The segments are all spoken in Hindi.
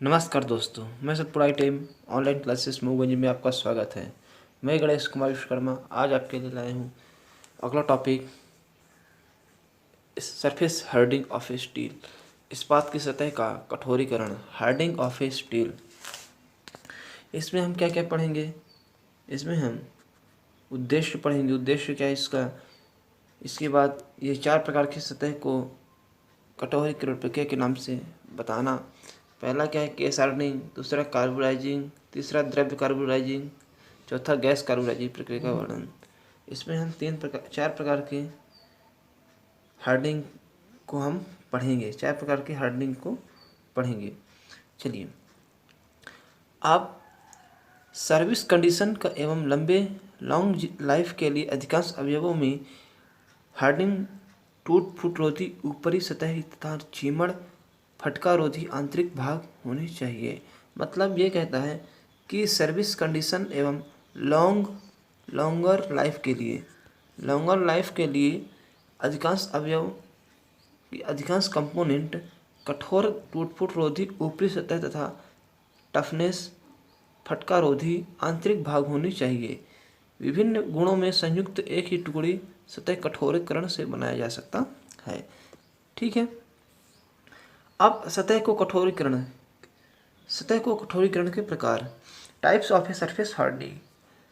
नमस्कार दोस्तों, मैं सतपुराई टीम ऑनलाइन क्लासेस मूवगंज में आपका स्वागत है। मैं गणेश कुमार विश्वकर्मा आज आपके लिए लाया हूँ अगला topic surface hardening of steel. इस्पात की सतह का कठोरीकरण, हार्डनिंग ऑफ स्टील। इसमें हम क्या क्या पढ़ेंगे? इसमें हम उद्देश्य पढ़ेंगे। उद्देश्य क्या है इसका? इसके बाद ये 4 प्रकार की सतह को कठोरीकरण प्रक्रिया के नाम से बताना। पहला क्या है? केस हार्डनिंग, दूसरा कार्बोराइजिंग, तीसरा द्रव्य कार्बोराइजिंग, चौथा गैस कार्बोराइजिंग प्रक्रिया का वर्णन। इसमें हम 4 प्रकार के हार्डनिंग को हम पढ़ेंगे। 4 प्रकार के हार्डनिंग को पढ़ेंगे। चलिए, आप सर्विस कंडीशन का एवं लॉन्ग लाइफ के लिए अधिकांश अवयवों में हार्डनिंग टूट फूट रोधी ऊपरी सतह तथा चीमड़ फटका रोधी आंतरिक भाग होने चाहिए। मतलब ये कहता है कि सर्विस कंडीशन एवं लॉन्गर लाइफ के लिए अधिकांश अवयव की अधिकांश कंपोनेंट कठोर टूट फूट रोधी ऊपरी सतह तथा टफनेस फटका रोधी आंतरिक भाग होनी चाहिए। विभिन्न गुणों में संयुक्त एक ही टुकड़ी सतह कठोरीकरण से बनाया जा सकता है। ठीक है। अब सतह को कठोरीकरण के प्रकार। Types of a surface hardening.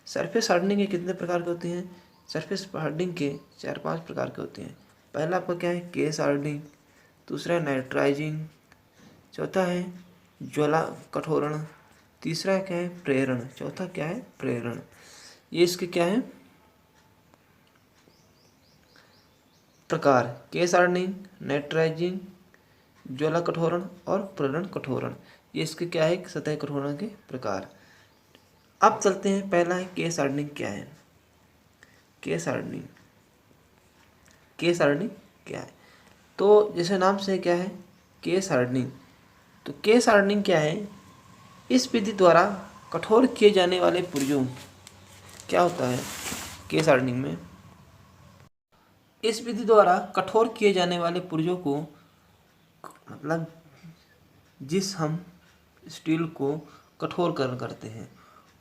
Surface hardening के कितने प्रकार के होते हैं? सरफेस हार्डनिंग के 4-5 प्रकार के होते हैं। पहला आपका क्या है? केस हार्डनिंग, दूसरा है नाइट्राइजिंग, चौथा है ज्वाला कठोरण, तीसरा क्या है? प्रेरण, चौथा क्या है? प्रेरण। ये इसके क्या है प्रकार? केस हार्डनिंग, नाइट्राइजिंग, ज्वाला कठोरण और प्रेरण कठोरण। ये इसके क्या है? सतह कठोरण के प्रकार। अब चलते हैं, पहला है केस हार्डनिंग। क्या है केस हार्डनिंग? केस हार्डनिंग क्या है? तो जैसे नाम से क्या है? Case hardening. तो केस हार्डनिंग क्या है? इस विधि द्वारा कठोर किए जाने वाले पुर्जों, क्या होता है केस हार्डनिंग में? इस विधि द्वारा कठोर किए जाने वाले पुर्जों को, मतलब जिस हम स्टील को कठोर करते हैं,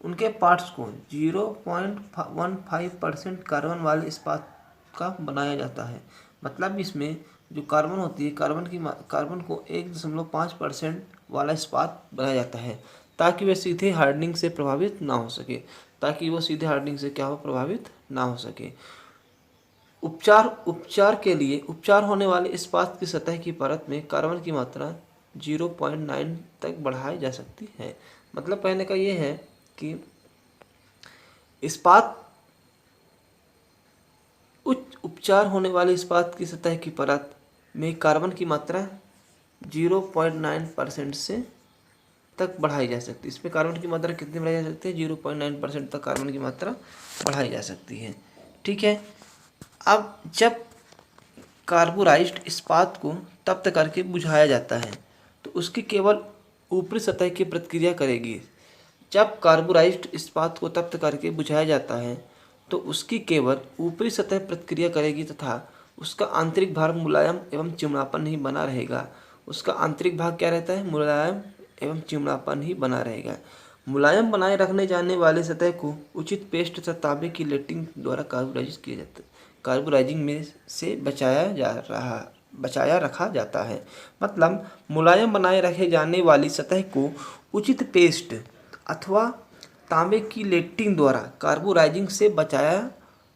उनके पार्ट्स को 0.15% कार्बन वाले इस्पात का बनाया जाता है। मतलब इसमें जो कार्बन होती है, कार्बन को 1.5% वाला इस्पात बनाया जाता है ताकि वह सीधे हार्डनिंग से प्रभावित ना हो सके। उपचार होने वाले इस्पात की सतह की परत में कार्बन की मात्रा 0.9 तक बढ़ाई जा सकती है। मतलब कहने का ये है कि उपचार होने वाले इस्पात की सतह की परत में कार्बन की मात्रा 0.9% से तक बढ़ाई जा सकती है। इसमें कार्बन की मात्रा कितनी बढ़ाई जा सकती है? 0.9% तक कार्बन की मात्रा बढ़ाई जा सकती है। ठीक है। अब जब कार्बोराइज्ड इस्पात को तप्त करके बुझाया जाता है तो उसकी केवल ऊपरी सतह की प्रतिक्रिया करेगी। जब कार्बोराइज्ड इस्पात को तप्त करके बुझाया जाता है तो उसकी केवल ऊपरी सतह प्रतिक्रिया करेगी तथा उसका आंतरिक भाग मुलायम एवं चिमड़ापन ही बना रहेगा। उसका आंतरिक भाग क्या रहता है? मुलायम एवं चिमड़ापन ही बना रहेगा। मुलायम बनाए रखने जाने वाले सतह को उचित पेस्ट तथा तांबे की लेटिंग द्वारा कार्बोराइजिंग में से बचाया रखा जाता है। मतलब मुलायम बनाए रखे जाने वाली सतह को उचित पेस्ट अथवा तांबे की लेटिंग द्वारा कार्बोराइजिंग से बचाया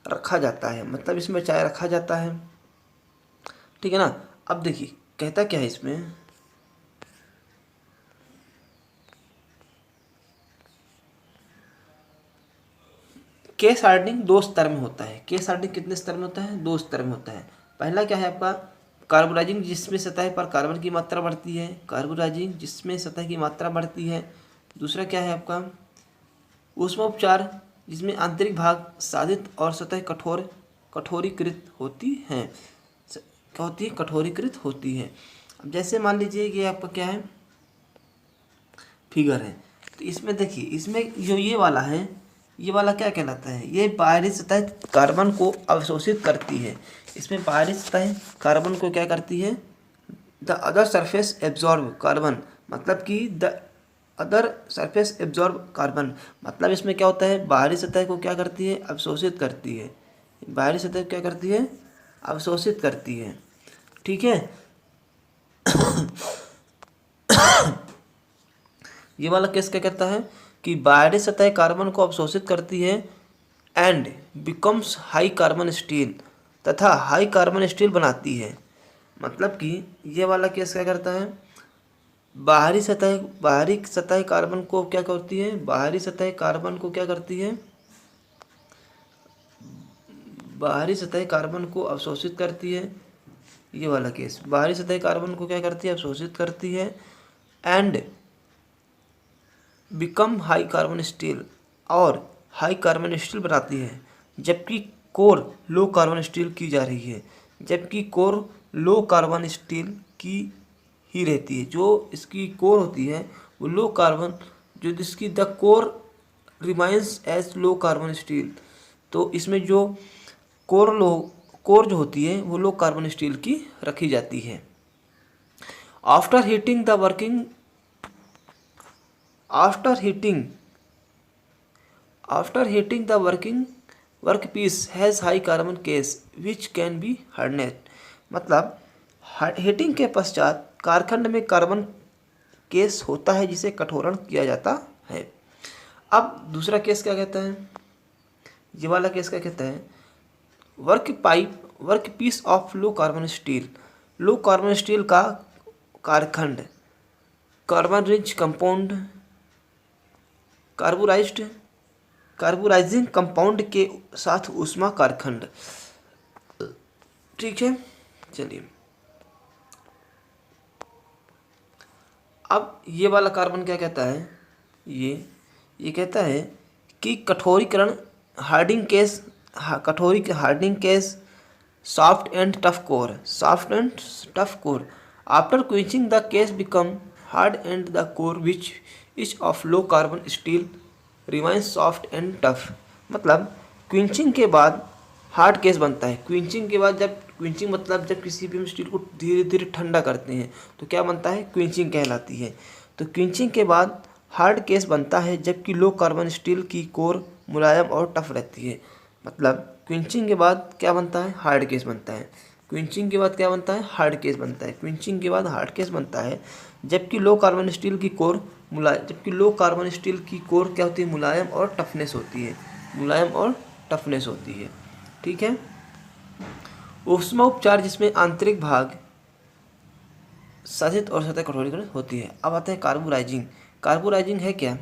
रखा जाता है। मतलब इसमें बचाया रखा जाता है। ठीक है ना। अब देखिए कहता क्या है इसमें? केस हार्डनिंग 2 स्तर में होता है। केस हार्डनिंग कितने स्तर में होता है? 2 स्तर में होता है। पहला क्या है आपका? कार्बोराइजिंग, जिसमें सतह पर कार्बन की मात्रा बढ़ती है। कार्बोराइजिंग जिसमें सतह की मात्रा बढ़ती है। दूसरा क्या है आपका? ऊष्मोपचार, जिसमें आंतरिक भाग साधित और सतह कठोरीकृत होती है। क्या होती है? कठोरीकृत होती है। अब जैसे मान लीजिए कि आपका क्या है? फिगर है। तो इसमें देखिए, इसमें जो ये वाला है, ये वाला क्या कहलाता है? ये बाहरी सतह कार्बन को अवशोषित करती है। इसमें बाहरी सतह कार्बन को क्या करती है? The other surface absorb carbon मतलब कि the other surface absorb carbon, मतलब इसमें क्या होता है, बाहरी सतह को क्या करती है, अवशोषित करती है। बाहरी सतह क्या करती है, अवशोषित करती है। ठीक है, ये वाला केस क्या कहता है कि बाहरी सतह कार्बन को अवशोषित करती है and becomes high carbon steel, तथा हाई कार्बन स्टील बनाती है। मतलब कि ये वाला केस क्या करता है, बाहरी सतह कार्बन को क्या करती है, बाहरी सतह कार्बन को क्या करती है, बाहरी सतह कार्बन को अवशोषित करती है। ये वाला केस, बाहरी सतह कार्बन को क्या करती है, अवशोषित करती है and become high carbon steel, और हाई कार्बन स्टील बनाती है। जबकि कोर लो कार्बन स्टील की जा रही है, जबकि कोर लो कार्बन स्टील की ही रहती है। जो इसकी कोर होती है वो लो कार्बन, जो जिसकी the core remains as low carbon steel, तो इसमें जो कोर जो होती है वो लो कार्बन स्टील की रखी जाती है। After heating the working after heating the workpiece has high carbon case which can be hardened, मतलब हीटिंग के पश्चात कारखंड में कार्बन केस होता है जिसे कठोरण किया जाता है। अब दूसरा केस क्या कहता है, ये वाला केस क्या कहता है, work piece of low carbon steel, low carbon steel का कारखंड carbon rich compound carburizing compound के साथ ऊष्मा कारखंड। ठीक है, चलिए अब ये वाला कार्बन क्या कहता है, ये कहता है कि कठोरीकरण hardening case soft and tough core after quenching the case become hard and the core which is of low carbon steel remains soft and tough. मतलब क्विंचिंग के बाद हार्ड केस बनता है। क्विंचिंग के बाद मतलब जब किसी भी हम स्टील को धीरे धीरे ठंडा करते हैं तो क्या बनता है, क्विंचिंग कहलाती है। तो क्विंचिंग के बाद हार्ड केस बनता है, जबकि लो कार्बन स्टील की कोर मुलायम और टफ रहती है। मतलब क्विंचिंग के बाद क्या बनता है, हार्ड केस बनता है। क्विंचिंग के बाद क्या बनता है, हार्ड केस बनता है। क्विंचिंग के बाद हार्ड केस बनता है, जबकि लो कार्बन स्टील की कोर क्या होती है, मुलायम और टफनेस होती है। ठीक है, ऊष्मा उपचार जिसमें आंतरिक भाग साधित और सतह कठोरीकरण होती है। अब आते हैं कार्बोराइजिंग है क्या,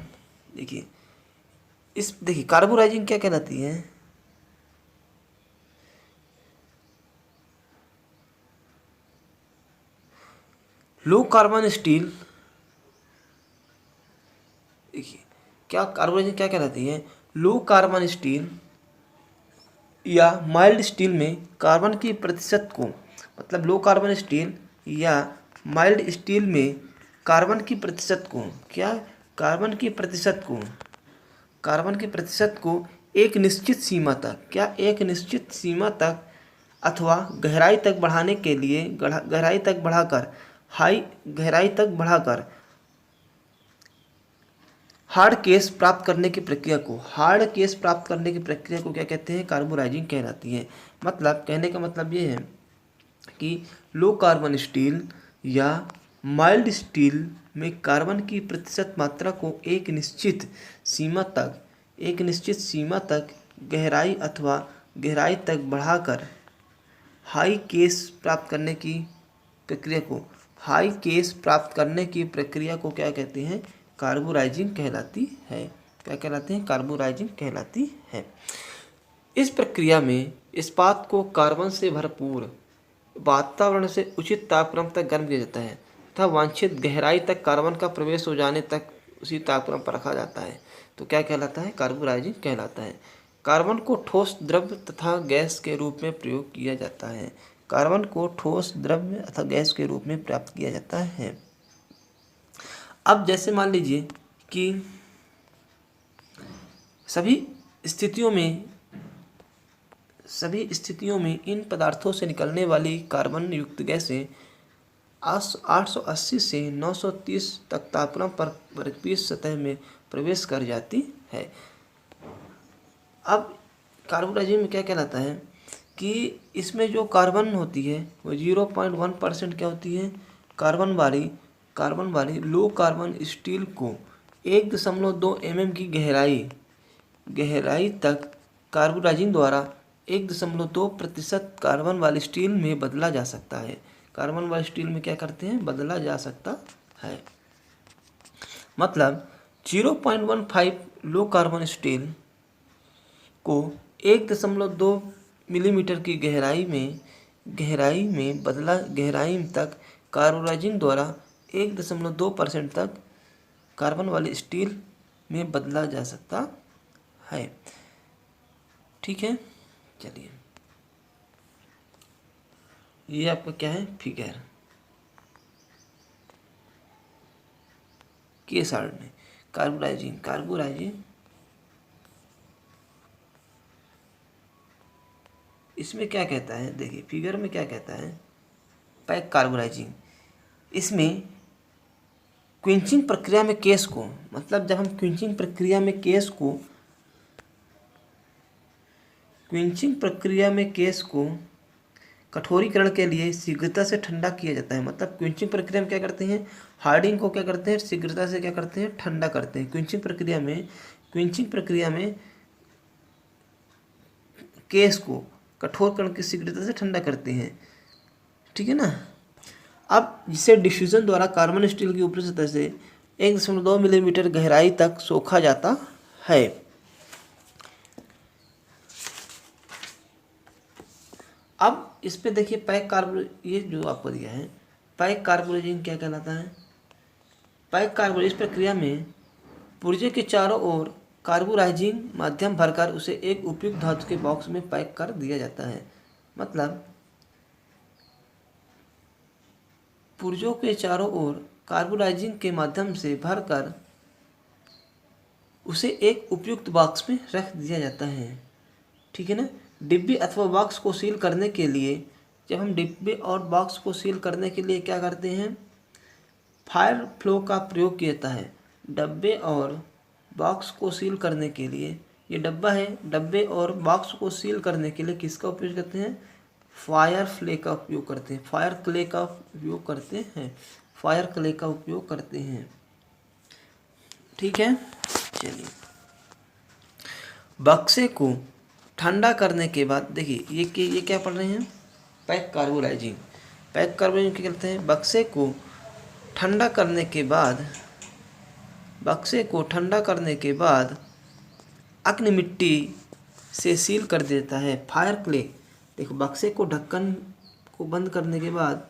देखिए कार्बोराइजिंग क्या कहलाती है, लो कार्बन स्टील, देखिए क्या कार्बोराइजिंग क्या कहलाती है, लो कार्बन स्टील या माइल्ड स्टील में कार्बन की प्रतिशत को, मतलब लो कार्बन स्टील या माइल्ड स्टील में कार्बन की प्रतिशत को एक निश्चित सीमा तक अथवा गहराई तक बढ़ाकर हार्ड केस प्राप्त करने की प्रक्रिया को क्या कहते हैं, कार्बोराइजिंग कहलाती है। मतलब कहने का मतलब ये है कि लो कार्बन स्टील या माइल्ड स्टील में कार्बन की प्रतिशत मात्रा को एक निश्चित सीमा तक गहराई तक बढ़ाकर हाई केस प्राप्त करने की प्रक्रिया को क्या कहते हैं, कार्बोराइजिंग कहलाती है। क्या कहलाती है, कार्बोराइजिंग कहलाती है। इस प्रक्रिया में इस्पात को कार्बन से भरपूर वातावरण से उचित तापक्रम तक गर्म किया जाता है तथा वांछित गहराई तक कार्बन का प्रवेश हो जाने तक उसी तापक्रम पर रखा जाता है। तो क्या कहलाता है, कार्बोराइजिंग कहलाता है। कार्बन को ठोस द्रव्य तथा गैस के रूप में प्रयोग किया जाता है। कार्बन को ठोस द्रव्य अथवा गैस के रूप में प्राप्त किया जाता है। अब जैसे मान लीजिए कि सभी स्थितियों में इन पदार्थों से निकलने वाली कार्बन युक्त गैसें 880 से 930 तक तापमान पर वर्कपीस सतह में प्रवेश कर जाती है। अब कार्बोडाइजिन में क्या कहलाता है कि इसमें जो कार्बन होती है वो 0.1% क्या होती है, कार्बन वाली लो कार्बन स्टील को 1.2 mm की गहराई तक कार्बोडाइजिन द्वारा 1.2% कार्बन वाली स्टील में बदला जा सकता है। कार्बन वाली स्टील में क्या करते हैं, बदला जा सकता है। मतलब 0.15 लो कार्बन स्टील को 1.2 मिलीमीटर की गहराई तक कार्बोडाइजिन द्वारा 1.2% तक कार्बन वाली स्टील में बदला जा सकता है। ठीक है, चलिए ये आपका क्या है, फिगर के साइड में कार्बोडाइजिन इसमें क्या कहता है, देखिए फिगर में क्या कहता है, पैक कार्बोडाइजिन इसमें क्विंचिंग प्रक्रिया में केस को, मतलब जब हम क्विंचिंग प्रक्रिया में केस को कठोरीकरण के लिए शीघ्रता से ठंडा किया जाता है। मतलब क्विंचिंग प्रक्रिया में क्या करते हैं, हार्डिंग को क्या करते हैं, शीघ्रता से क्या करते हैं, ठंडा करते हैं। क्विंचिंग प्रक्रिया में केस को कठोरकरण की शीघ्रता से ठंडा करते हैं। ठीक है ना। अब जिसे डिफ्यूजन द्वारा कार्बन स्टील की ऊपरी सतह से 1.2 मिलीमीटर गहराई तक सोखा जाता है। अब इस पे देखिए ये जो आपको दिया है पैक कार्बोडाइजिन क्या कहलाता है। पैक कार्बोडाइजिन प्रक्रिया में पुर्जे के चारों ओर कार्बोडाइजिन माध्यम भरकर उसे एक उपयुक्त धातु के बॉक्स में पैक कर दिया जाता है। मतलब पुर्जों के चारों ओर कार्बोडाइजिन के माध्यम से भरकर उसे एक उपयुक्त बॉक्स में रख दिया जाता है। ठीक है ना। डिब्बे अथवा बॉक्स को सील करने के लिए, जब हम डिब्बे और बॉक्स को सील करने के लिए क्या करते हैं, फायर फ्लो का प्रयोग किया जाता है। डब्बे और बॉक्स को सील करने के लिए, ये डब्बा है, डब्बे और बॉक्स को सील करने के लिए किसका उपयोग करते हैं, फायर का उपयोग करते हैं। फायर क्ले का उपयोग करते हैं। ठीक है, चलिए बक्से को ठंडा करने के बाद देखिए ये क्या पढ़ रहे हैं, पैक कार्बोडाइजिन क्या करते हैं, बक्से को ठंडा करने के बाद अग्नि मिट्टी से सील कर देता है। फायर क्ले, देखो बक्से को ढक्कन को बंद करने के बाद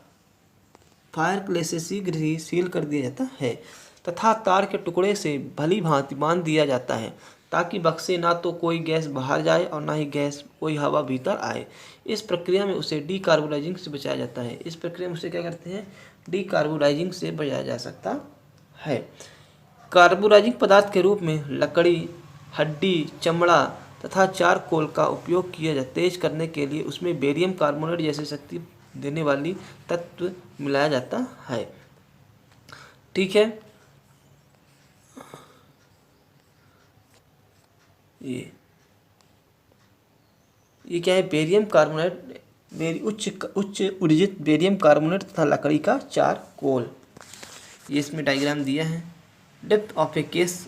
फायर क्ले से शीघ्र ही सील कर दिया जाता है तथा तार के टुकड़े से भली भांति बांध दिया जाता है ताकि बक्से ना तो कोई गैस बाहर जाए और ना ही कोई हवा भीतर आए। इस प्रक्रिया में उसे डीकार्बोडाइजिंग से बचाया जाता है। इस प्रक्रिया में उसे क्या करते हैं, डीकार्बोडाइजिंग से बचाया जा सकता है। कार्बोडाइजिंग पदार्थ के रूप में लकड़ी, हड्डी, चमड़ा तथा चारकोल का उपयोग किया जाता है। तेज करने के लिए उसमें बेरियम कार्बोनेट जैसे शक्ति देने वाली तत्व मिलाया जाता है। ठीक है, ये क्या है, बेरियम कार्बोनेट, उच्च ऊर्जित बेरियम कार्बोनेट तथा लकड़ी का चारकोल। ये इसमें डायग्राम दिया है। डेप्थ ऑफ ए केस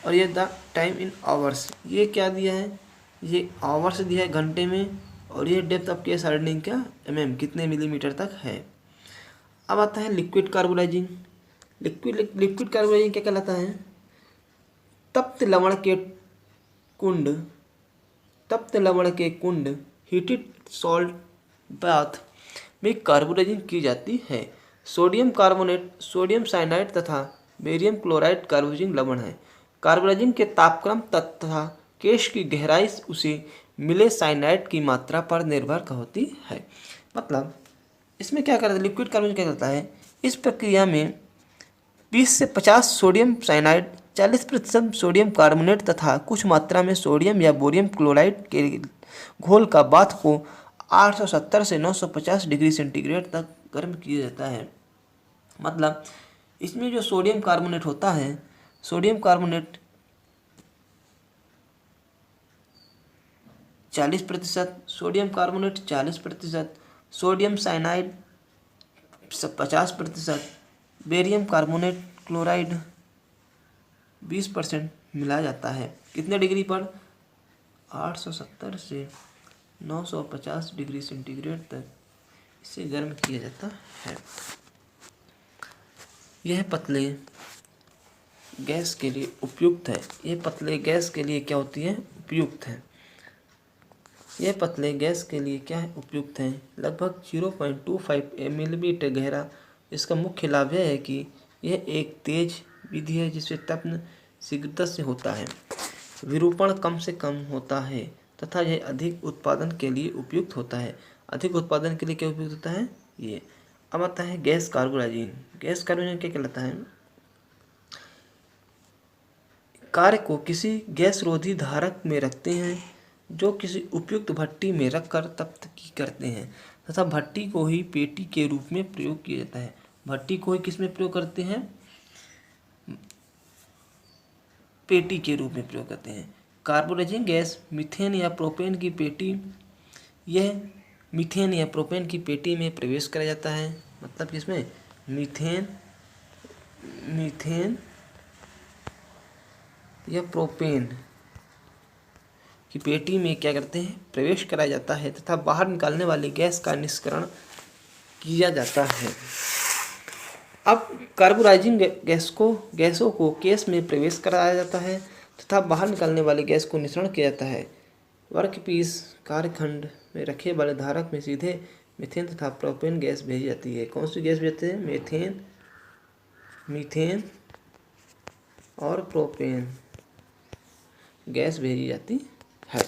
और ये द टाइम इन आवर्स, ये क्या दिया है, ये आवर्स दिया है घंटे में, और ये डेप्थ ऑफ केस हार्डनिंग का mm कितने मिलीमीटर तक है। अब आता है लिक्विड कार्बोडाइजिंग। लिक्विड कार्बोडाइजिंग क्या कहलाता है, तप्त लवण के कुंड हीटेड सॉल्ट बाथ में कार्बोडाइजिंग की जाती है। सोडियम कार्बोनेट, सोडियम साइनाइड तथा बेरियम क्लोराइड कार्बोडाइजिंग लवण है। कार्बोडाइजिंग के तापक्रम तथा केश की गहराई उसे मिले साइनाइड की मात्रा पर निर्भर होती है। मतलब इसमें क्या करता है, लिक्विड कार्बोडाइजिंग क्या करता है, इस प्रक्रिया में 20 से 50 सोडियम साइनाइड, 40% सोडियम कार्बोनेट तथा कुछ मात्रा में सोडियम या बोरियम क्लोराइड के घोल का बाथ को 870 से 950 डिग्री सेंटीग्रेड तक गर्म किया जाता है। मतलब इसमें जो सोडियम कार्बोनेट होता है, sodium carbonate 40%, sodium carbonate 40%, sodium cyanide 50%, barium carbonate chloride 20% मिलाया जाता है। कितने डिग्री पर? 870 से 950 डिग्री सेंटीग्रेड तक इसे गर्म किया जाता है। यह पतले गैस के लिए उपयुक्त है। यह पतले गैस के लिए क्या होती है? उपयुक्त है। यह पतले गैस के लिए क्या है? उपयुक्त है। लगभग 0.25 मिलीमीटर गहरा। इसका मुख्य लाभ यह है कि यह एक तेज विधि है जिससे तपन शीघ्रता से होता है, विरूपण कम से कम होता है तथा यह अधिक उत्पादन के लिए उपयुक्त होता है। अधिक उत्पादन के लिए क्या उपयुक्त होता है? ये। अब आता है गैस कार्बोराइजिंग। गैस कार्बोराइजिंग क्या कहलाता है? कार्य को किसी गैस रोधी धारक में रखते हैं जो किसी उपयुक्त भट्टी में रखकर तप्त करते हैं तथा भट्टी को ही पेटी के रूप में प्रयोग किया जाता है। भट्टी को ही किस में प्रयोग करते हैं? पेटी के रूप में प्रयोग करते हैं। कार्बोराइजिंग गैस मीथेन या प्रोपेन की पेटी, यह मीथेन या प्रोपेन की पेटी में प्रवेश कराया जाता है। मतलब किसमें? मीथेन या प्रोपेन की पेटी में क्या करते हैं? प्रवेश कराया जाता है तथा बाहर निकालने वाली गैस का निष्करण किया जाता है। अब कार्बोराइजिंग गैसों को केस में प्रवेश कराया जाता है तथा बाहर निकालने वाली गैस को निष्करण किया जाता है। वर्कपीस कार्यखंड में रखे वाले धारक में सीधे मीथेन तथा प्रोपेन गैस भेजी जाती है। कौन सी गैस भेजते हैं? मीथेन और प्रोपेन गैस भेजी जाती है।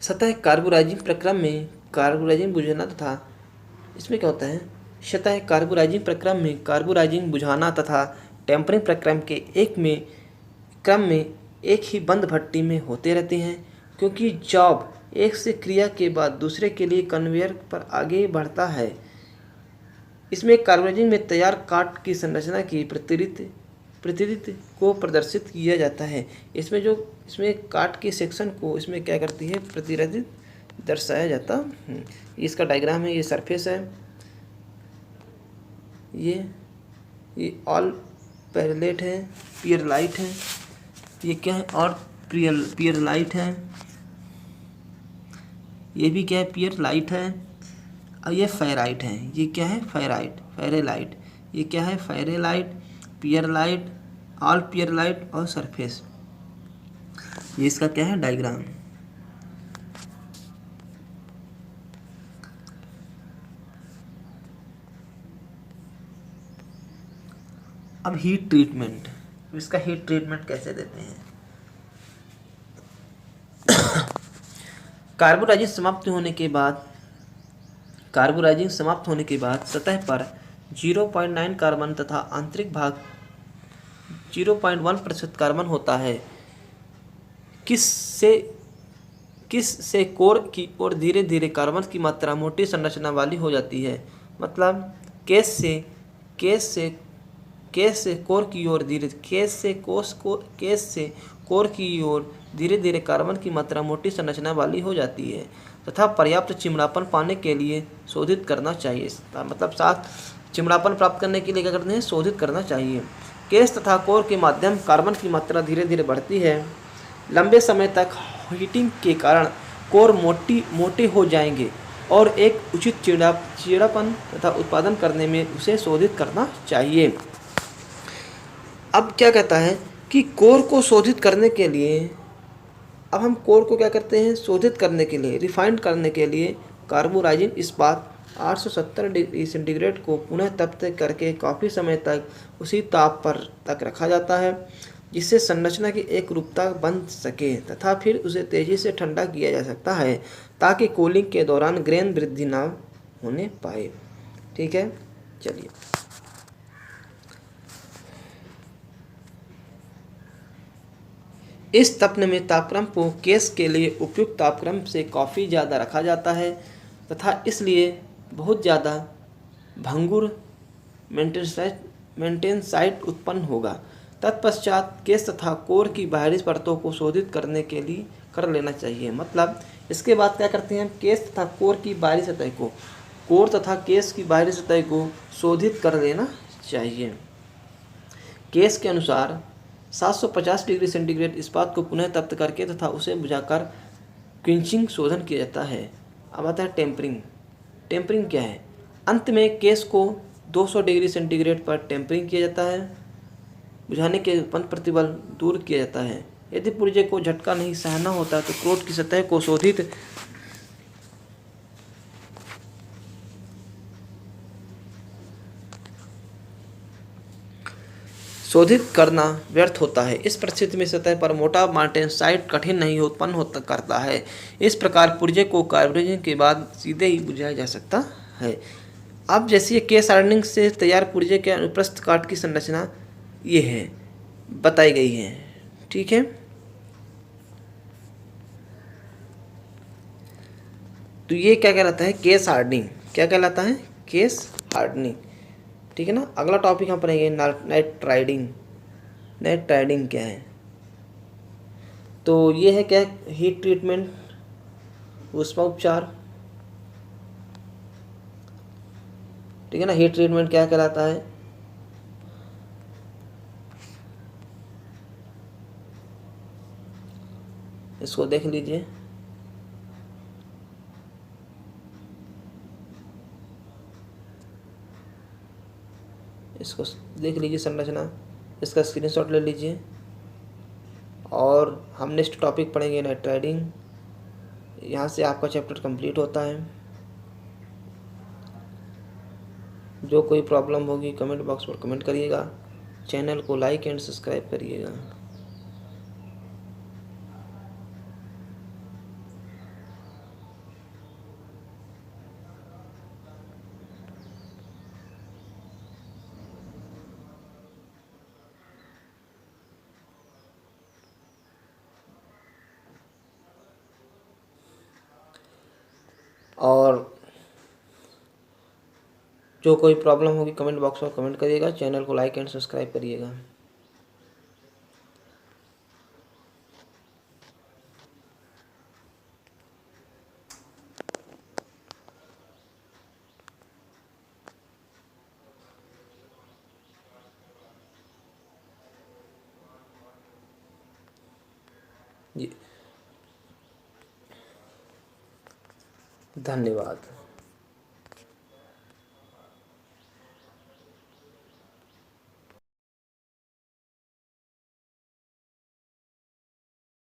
सतह कार्बोराइजिंग प्रक्रम में कार्बोराइजिंग बुझाना तथा इसमें क्या होता है? सतह कार्बोराइजिंग प्रक्रम में कार्बोराइजिंग बुझाना तथा टेम्परिंग प्रक्रम के क्रम में एक ही बंद भट्टी में होते रहते हैं, क्योंकि जॉब एक से क्रिया के बाद दूसरे के लिए कन्वेयर पर आगे बढ़ता है। इसमें कार्बोराइजिंग में तैयार काट की संरचना की प्रतिनिधित्व को प्रदर्शित किया जाता है। इसमें काट के सेक्शन को इसमें क्या करती है? प्रतिनिधित्व दर्शाया जाता है। इसका डायग्राम है। ये सरफेस है, ये ऑल पैरेलेट है, पियरलाइट है। ये क्या है? और पियरलाइट है। ये भी क्या है? पियरलाइट है। और ये फेराइट है। ये क्या है? फेरेलाइट। ये क्या है? फेरेलाइट, पियरलाइट, ऑल पियरलाइट और सरफेस। ये इसका क्या है? डायग्राम। अब हीट ट्रीटमेंट। इसका हीट ट्रीटमेंट कैसे देते हैं? कार्बोराइजिंग समाप्त होने के बाद सतह पर 0.9 कार्बन तथा आंतरिक भाग 0.1% कार्बन होता है। किस से कोर की ओर धीरे धीरे कार्बन की मात्रा मोटी संरचना वाली हो जाती है। मतलब केस से कोर की ओर धीरे धीरे कार्बन की मात्रा मोटी संरचना वाली हो जाती है तथा पर्याप्त चिमड़ापन पाने के लिए शोधित करना चाहिए। मतलब साथ चिमड़ापन प्राप्त करने के लिए क्या करते हैं? शोधित करना चाहिए। केस तथा कोर के माध्यम कार्बन की मात्रा धीरे धीरे बढ़ती है। लंबे समय तक हीटिंग के कारण कोर मोटे हो जाएंगे और एक उचित चिड़ापन तथा उत्पादन करने में उसे शोधित करना चाहिए। अब क्या कहता है कि कोर को शोधित करने के लिए, अब हम कोर को क्या करते हैं? शोधित करने के लिए, रिफाइंड करने के लिए कार्बोराइजिंग इस्पात 870 डिग्री सेंटीग्रेड को पुनः तप्त करके काफ़ी समय तक उसी ताप पर तक रखा जाता है जिससे संरचना की एक रूपता बन सके तथा फिर उसे तेजी से ठंडा किया जा सकता है ताकि कूलिंग के दौरान ग्रेन वृद्धि ना होने पाए। ठीक है, चलिए इस तपन तापक्रम को केस के लिए उपयुक्त तापक्रम से काफ़ी ज़्यादा रखा जाता है तथा इसलिए बहुत ज़्यादा भंगुर मेंटेनसाइट उत्पन्न होगा। तत्पश्चात केस तथा कोर की बाहरी परतों को शोधित करने के लिए कर लेना चाहिए। मतलब इसके बाद क्या करते हैं हम, केस तथा कोर की बाहरी सतह को, कोर तथा केस की बाहरी सतह को शोधित कर लेना चाहिए। केस के अनुसार 750 डिग्री सेंटीग्रेड इस्पात को पुनः तप्त करके तथा उसे बुझाकर क्विंचिंग शोधन किया जाता है। अब आता है टेम्परिंग। टेम्परिंग क्या है? अंत में केस को 200 डिग्री सेंटीग्रेड पर टेम्परिंग किया जाता है। बुझाने के उत्पन्न प्रतिबल दूर किया जाता है। यदि पुर्जे को झटका नहीं सहना होता तो क्रोट की सतह को शोधित करना व्यर्थ होता है। इस परिस्थिति में सतह पर मोटा मार्टेनसाइट कठिन नहीं उत्पन्न करता है। इस प्रकार पुर्जे को कार्बोनाइजेशन के बाद सीधे ही बुझाया जा सकता है। अब जैसे केस हार्डनिंग से तैयार पुर्जे के अनुप्रस्थ काट की संरचना ये है, बताई गई है। ठीक है, तो ये क्या कहलाता है? Case hardening. क्या कहलाता है? Case hardening. ठीक है ना। अगला टॉपिक हम पढ़ेंगे नाइट्राइडिंग। नाइट्राइडिंग क्या है? तो ये है क्या? हीट ट्रीटमेंट, ऊष्मा उपचार। ठीक है ना। हीट ट्रीटमेंट क्या कहलाता है? इसको देख लीजिए। इसको देख लीजिए संरचना, इसका स्क्रीनशॉट ले लीजिए। और हम नेक्स्ट टॉपिक पढ़ेंगे नाइट्राइडिंग। यहाँ से आपका चैप्टर कंप्लीट होता है। जो कोई प्रॉब्लम होगी कमेंट बॉक्स पर कमेंट करिएगा। चैनल को लाइक एंड सब्सक्राइब करिएगा। और जो कोई प्रॉब्लम होगी कमेंट बॉक्स में कमेंट करिएगा। चैनल को लाइक एंड सब्सक्राइब करिएगा। जी, धन्यवाद।